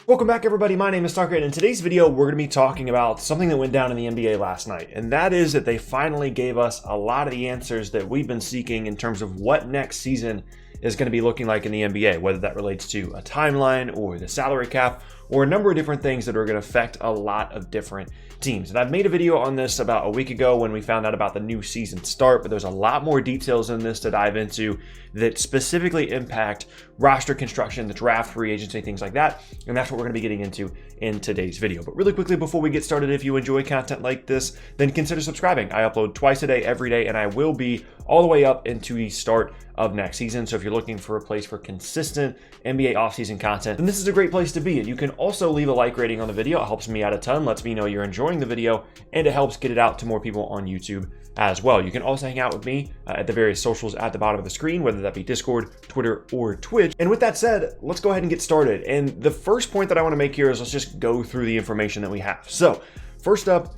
Welcome back, everybody. My name is Tucker, and in today's video, we're going to be talking about something that went down in the NBA last night, and that is that they finally gave us a lot of the answers that we've been seeking in terms of what next season is going to be looking like in the NBA, whether that relates to a timeline or the salary cap or a number of different things that are going to affect a lot of different teams. And I've made a video on this about a week ago when we found out about the new season start, but there's a lot more details in this to dive into that specifically impact roster construction, the draft, free agency, things like that. And that's what we're going to be getting into in today's video. But really quickly, before we get started, if you enjoy content like this, then consider subscribing. I upload twice a day, every day, and I will be all the way up into the start of next season. So if you're looking for a place for consistent NBA offseason content, then this is a great place to be. And you can also leave a like rating on the video. It helps me out a ton, lets me know you're enjoying the video, and it helps get it out to more people on YouTube as well. You can also hang out with me at the various socials at the bottom of the screen, whether that be Discord, Twitter, or Twitch. And with that said, let's go ahead and get started. And the first point that I want to make here is let's just go through the information that we have. So first up,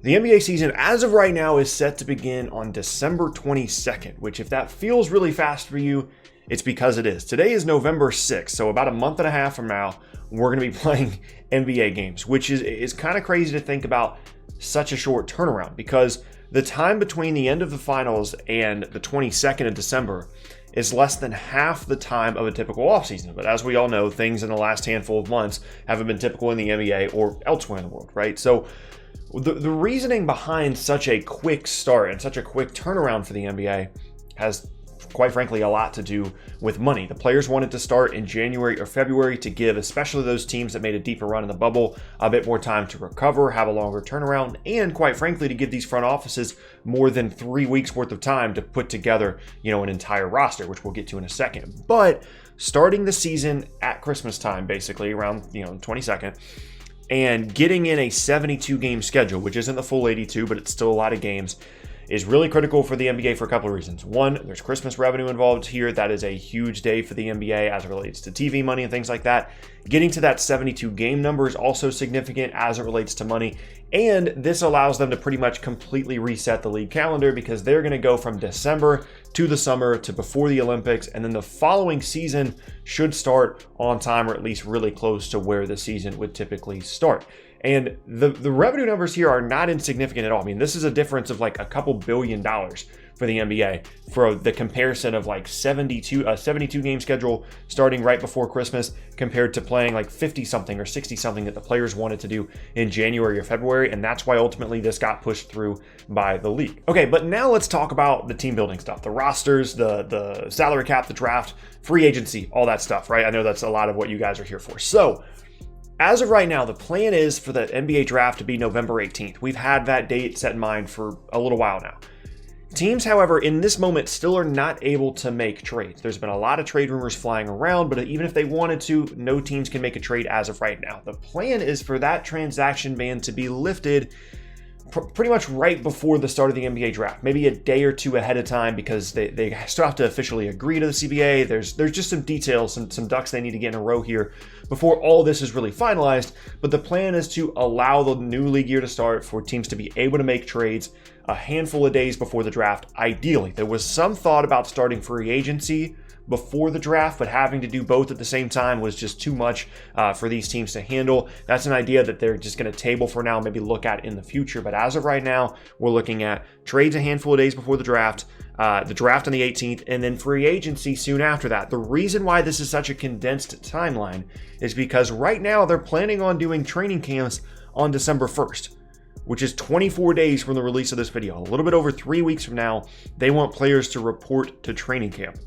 the NBA season, as of right now, is set to begin on December 22nd, which if that feels really fast for you, it's because it is. Today is November 6th, so about a month and a half from now, we're going to be playing NBA games, which is kind of crazy to think about such a short turnaround, because the time between the end of the finals and the 22nd of December is less than half the time of a typical offseason. But as we all know, things in the last handful of months haven't been typical in the NBA or elsewhere in the world, right? So the reasoning behind such a quick start and such a quick turnaround for the NBA has, quite frankly, a lot to do with money. The players wanted to start in January or February to give, especially those teams that made a deeper run in the bubble, a bit more time to recover, have a longer turnaround, and quite frankly, to give these front offices more than 3 weeks worth of time to put together, an entire roster, which we'll get to in a second. But starting the season at Christmas time, basically around, 22nd, and getting in a 72 game schedule, which isn't the full 82, but it's still a lot of games, is really critical for the NBA for a couple of reasons. One, there's Christmas revenue involved here. That is a huge day for the NBA as it relates to TV money and things like that. Getting to that 72 game number is also significant as it relates to money. And this allows them to pretty much completely reset the league calendar, because they're going to go from December to the summer to before the Olympics. And then the following season should start on time, or at least really close to where the season would typically start. And the revenue numbers here are not insignificant at all. I mean, this is a difference of like a couple $2 billion for the NBA for the comparison of like 72 game schedule starting right before Christmas compared to playing like 50 something or 60 something that the players wanted to do in January or February. And that's why ultimately this got pushed through by the league. Okay, but now let's talk about the team building stuff, the rosters, the salary cap, the draft, free agency, all that stuff, right? I know that's a lot of what you guys are here for. So as of right now, the plan is for the NBA draft to be November 18th. We've had that date set in mind for a little while now. Teams, however, in this moment still are not able to make trades. There's been a lot of trade rumors flying around, but even if they wanted to, no teams can make a trade as of right now. The plan is for that transaction ban to be lifted pretty much right before the start of the NBA draft, maybe a day or two ahead of time, because they still have to officially agree to the CBA. There's just some details, some ducks they need to get in a row here before all this is really finalized. But the plan is to allow the new league year to start, for teams to be able to make trades a handful of days before the draft. Ideally, there was some thought about starting free agency before the draft, but having to do both at the same time was just too much for these teams to handle. That's an idea that they're just going to table for now, maybe look at in the future. But as of right now, we're looking at trades a handful of days before the draft on the 18th, and then free agency soon after that. The reason why this is such a condensed timeline is because right now they're planning on doing training camps on December 1st. Which is 24 days from the release of this video. A little bit over 3 weeks from now, they want players to report to training camp.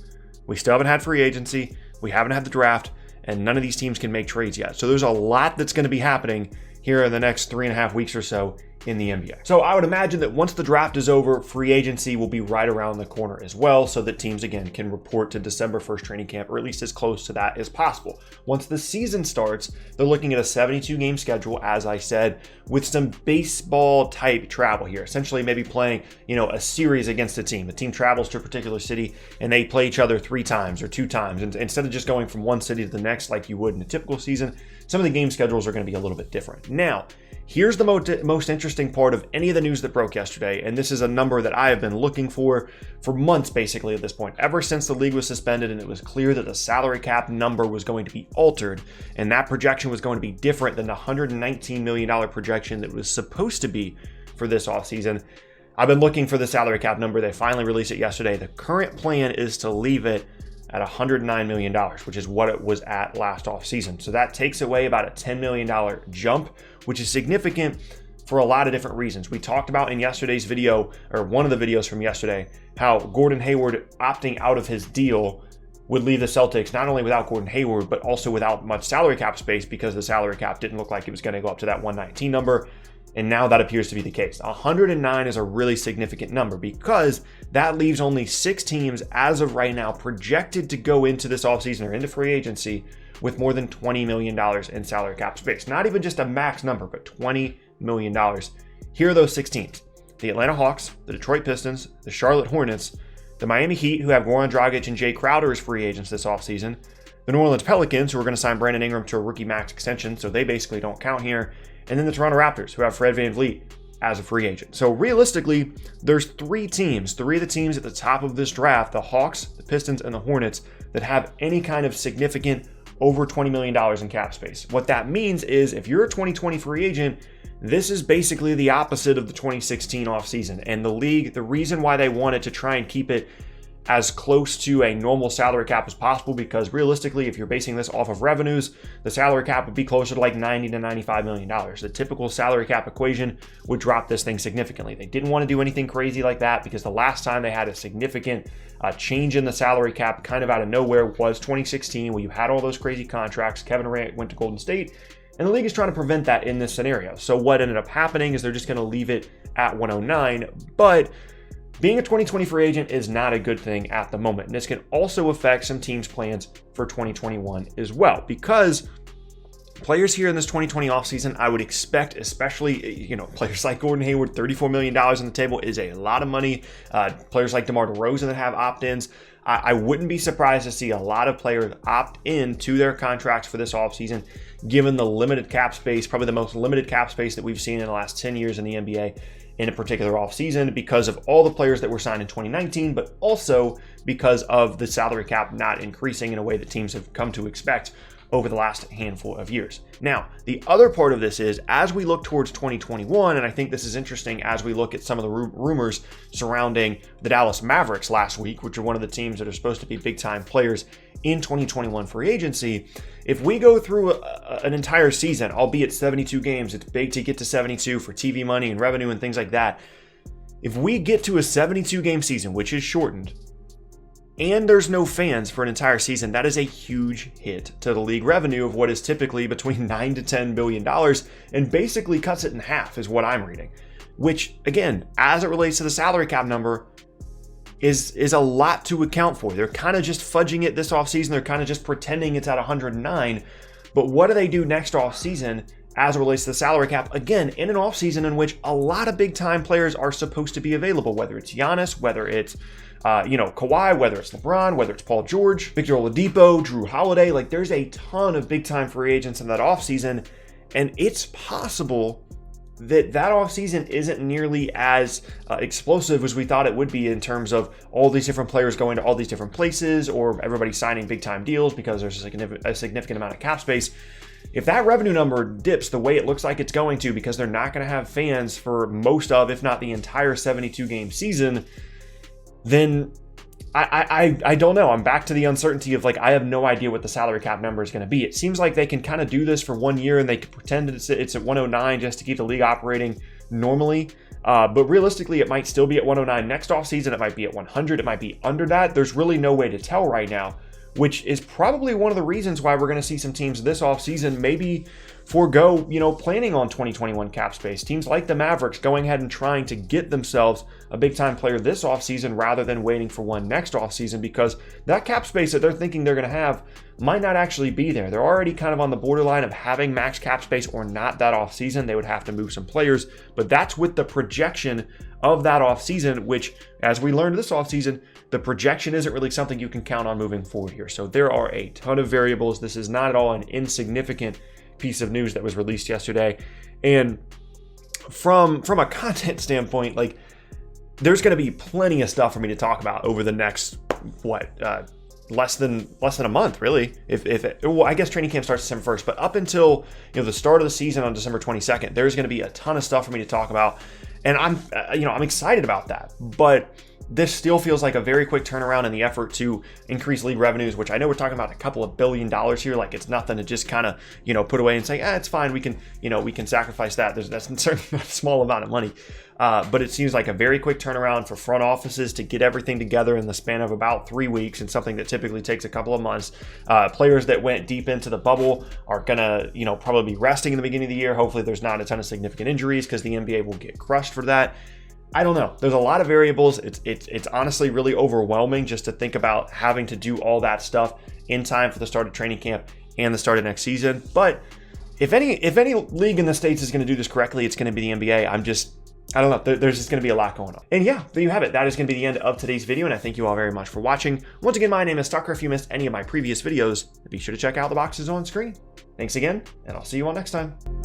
We still haven't had free agency, we haven't had the draft, and none of these teams can make trades yet. So there's a lot that's going to be happening here in the next 3.5 weeks or so in the NBA. So I would imagine that once the draft is over, free agency will be right around the corner as well, so that teams again can report to December 1st training camp, or at least as close to that as possible. Once the season starts, they're looking at a 72 game schedule, as I said, with some baseball type travel here. Essentially maybe playing, a series against a team. The team travels to a particular city and they play each other 3 times or 2 times. And instead of just going from one city to the next like you would in a typical season, some of the game schedules are going to be a little bit different. Now, here's the most interesting interesting part of any of the news that broke yesterday, and this is a number that I have been looking for months basically at this point, ever since the league was suspended and it was clear that the salary cap number was going to be altered, and that projection was going to be different than the $119 million projection that was supposed to be for this offseason. I've been looking for the salary cap number. They finally released it yesterday. The current plan is to leave it at $109 million, which is what it was at last offseason. So that takes away about a $10 million jump, which is significant for a lot of different reasons. We talked about in yesterday's video, or one of the videos from yesterday, how Gordon Hayward opting out of his deal would leave the Celtics not only without Gordon Hayward, but also without much salary cap space because the salary cap didn't look like it was going to go up to that 119 number. And now that appears to be the case. 109 is a really significant number because that leaves only 6 teams as of right now projected to go into this offseason or into free agency with more than $20 million in salary cap space. Not even just a max number, but $20 million. Here are those 6 teams: the Atlanta Hawks, the Detroit Pistons, the Charlotte Hornets, the Miami Heat, who have Goran Dragic and Jay Crowder as free agents this offseason, the New Orleans Pelicans, who are going to sign Brandon Ingram to a rookie max extension, so they basically don't count here, and then the Toronto Raptors, who have Fred VanVleet as a free agent. So realistically, there's 3 teams, 3 of the teams at the top of this draft, the Hawks, the Pistons, and the Hornets, that have any kind of significant over $20 million in cap space. What that means is if you're a 2020 free agent, this is basically the opposite of the 2016 offseason. And the league, the reason why they wanted to try and keep it as close to a normal salary cap as possible, because realistically, if you're basing this off of revenues, the salary cap would be closer to like $90 to $95 million. The typical salary cap equation would drop this thing significantly. They didn't want to do anything crazy like that because the last time they had a significant change in the salary cap kind of out of nowhere was 2016, where you had all those crazy contracts. Kevin Durant went to Golden State, and the league is trying to prevent that in this scenario. So what ended up happening is they're just going to leave it at 109, but being a 2020 free agent is not a good thing at the moment. And this can also affect some teams' plans for 2021 as well, because players here in this 2020 offseason, I would expect, especially, players like Gordon Hayward, $34 million on the table is a lot of money. Players like DeMar DeRozan that have opt-ins. I wouldn't be surprised to see a lot of players opt in to their contracts for this offseason, given the limited cap space, probably the most limited cap space that we've seen in the last 10 years in the NBA. In a particular offseason, because of all the players that were signed in 2019, but also because of the salary cap not increasing in a way that teams have come to expect over the last handful of years. Now, the other part of this is, as we look towards 2021, and I think this is interesting as we look at some of the rumors surrounding the Dallas Mavericks last week, which are one of the teams that are supposed to be big-time players in 2021 free agency. If we go through an entire season, albeit 72 games, it's big to get to 72 for TV money and revenue and things like that. If we get to a 72-game season, which is shortened, and there's no fans for an entire season, that is a huge hit to the league revenue of what is typically between $9 to $10 billion, and basically cuts it in half is what I'm reading. Which, again, as it relates to the salary cap number, is a lot to account for. They're kind of just fudging it this offseason. They're kind of just pretending it's at 109. But what do they do next offseason as it relates to the salary cap? Again, in an offseason in which a lot of big-time players are supposed to be available, whether it's Giannis, whether it's Kawhi, whether it's LeBron, whether it's Paul George, Victor Oladipo, Drew Holiday. Like, there's a ton of big-time free agents in that offseason, and it's possible that offseason isn't nearly as explosive as we thought it would be in terms of all these different players going to all these different places, or everybody signing big-time deals because there's a significant amount of cap space. If that revenue number dips the way it looks like it's going to, because they're not going to have fans for most of, if not the entire 72-game season, then I don't know. I'm back to the uncertainty of, like, I have no idea what the salary cap number is going to be. It seems like they can kind of do this for 1 year and they can pretend it's at 109 just to keep the league operating normally. But realistically, it might still be at 109 next offseason. It might be at 100. It might be under that. There's really no way to tell right now, which is probably one of the reasons why we're going to see some teams this offseason maybe forego, planning on 2021 cap space. Teams like the Mavericks going ahead and trying to get themselves a big-time player this offseason rather than waiting for one next offseason, because that cap space that they're thinking they're going to have might not actually be there. They're already kind of on the borderline of having max cap space or not that offseason. They would have to move some players, but that's with the projection of that offseason, which, as we learned this offseason, the projection isn't really something you can count on moving forward here. So there are a ton of variables. This is not at all an insignificant piece of news that was released yesterday. And from a content standpoint, like, there's going to be plenty of stuff for me to talk about over the next less than a month, really. Well, I guess training camp starts December 1st, but up until the start of the season on December 22nd, there's going to be a ton of stuff for me to talk about, and I'm excited about that. But this still feels like a very quick turnaround in the effort to increase league revenues, which I know we're talking about a couple of $1 billion here. Like, it's nothing to just kind of, put away and say, it's fine. We can sacrifice that. That's certainly not a small amount of money. But it seems like a very quick turnaround for front offices to get everything together in the span of about 3 weeks, and something that typically takes a couple of months. Players that went deep into the bubble are gonna, probably be resting in the beginning of the year. Hopefully there's not a ton of significant injuries, because the NBA will get crushed for that. I don't know. There's a lot of variables. It's honestly really overwhelming just to think about having to do all that stuff in time for the start of training camp and the start of next season. But if any league in the States is going to do this correctly, it's going to be the NBA. I don't know. There's just going to be a lot going on. And yeah, there you have it. That is going to be the end of today's video, and I thank you all very much for watching. Once again, my name is Tucker. If you missed any of my previous videos, be sure to check out the boxes on screen. Thanks again, and I'll see you all next time.